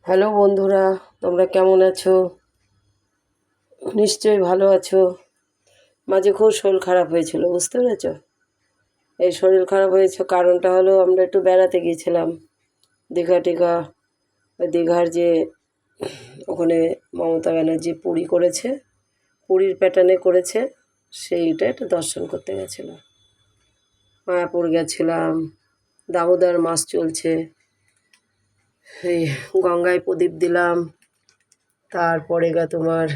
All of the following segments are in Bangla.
হ্যালো বন্ধুরা, তোমরা কেমন আছো? নিশ্চয়ই ভালো আছো। মাঝে খুব শরীর খারাপ হয়েছিল, বুঝতে পেরেছো? এই শরীর খারাপ হয়েছে কারণটা হলো আমরা একটু বেড়াতে গিয়েছিলাম দীঘা। ওই দীঘার যে ওখানে মমতা ব্যানার্জি পুরী করেছে, পুরীর প্যাটার্নে করেছে, সেইটা একটু দর্শন করতে গেছিলাম। মায়াপুর গেছিলাম, দামোদর মাস চলছে, এই গঙ্গায় প্রদীপ দিলাম। তারপরে তোমার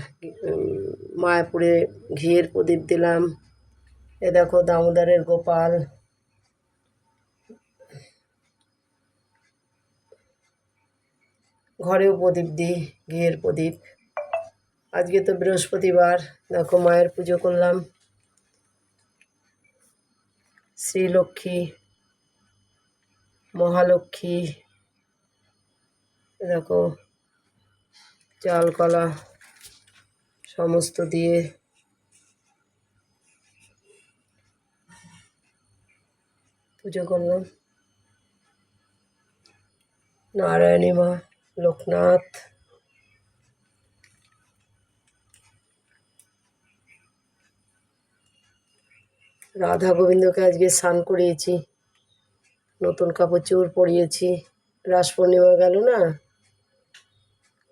মায়াপুরে ঘিয়ের প্রদীপ দিলাম। এ দেখো দামোদরের গোপাল, ঘরেও প্রদীপ দিই, ঘিয়ের প্রদীপ। আজকে তো বৃহস্পতিবার, দেখো মায়ের পুজো করলাম। শ্রীলক্ষ্মী, মহালক্ষ্মী, দেখো চাল কলা সমস্ত দিয়ে পুজো করলাম। নারায়ণী মা, লোকনাথ, রাধা গোবিন্দকে আজকে স্নান করিয়েছি, নতুন কাপড় চোপড় পরিয়েছি। রাস পূর্ণিমা গেল না,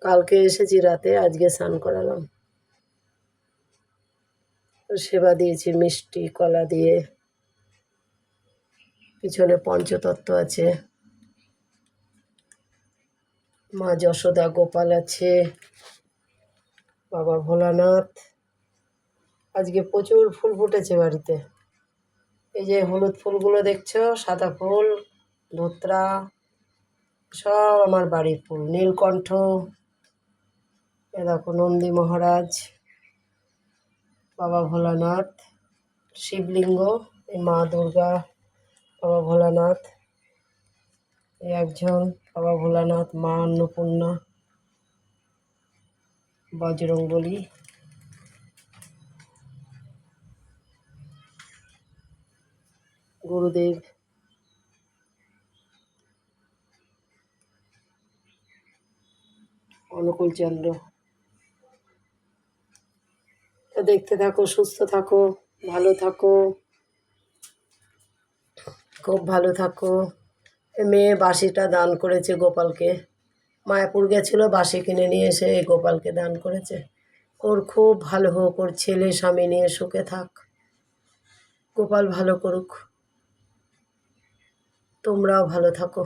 কালকে এসেছি রাতে, আজকে স্নান করালাম। সেবা দিয়েছি মিষ্টি কলা দিয়ে। পিছনে পঞ্চতত্ত্ব আছে, মা যশোদা, গোপাল আছে, বাবা ভোলানাথ। আজকে প্রচুর ফুল ফুটেছে বাড়িতে। এই যে হলুদ ফুলগুলো দেখছো, সাদা ফুল, ধোত্রা, সব আমার বাড়ির ফুল। নীলকণ্ঠ, এ দেখো নন্দী মহারাজ, বাবা ভোলানাথ, শিবলিঙ্গ, এই মা দুর্গা, বাবা ভোলানাথ, এই একজন বাবা ভোলানাথ, মা অন্নপূর্ণা, বজরংবলী, গুরুদেব, অনুকূলচন্দ্র। তো দেখতে থাকো, সুস্থ থাকো, ভালো থাকো, খুব ভালো থাকো। মেয়ে বাঁশিটা দান করেছে গোপালকে, মায়াপুর গেছিলো, বাঁশি কিনে নিয়ে এসে এই গোপালকে দান করেছে। ওর খুব ভালো হোক, ওর ছেলে স্বামী নিয়ে সুখে থাক, গোপাল ভালো করুক, তোমরাও ভালো থাকো।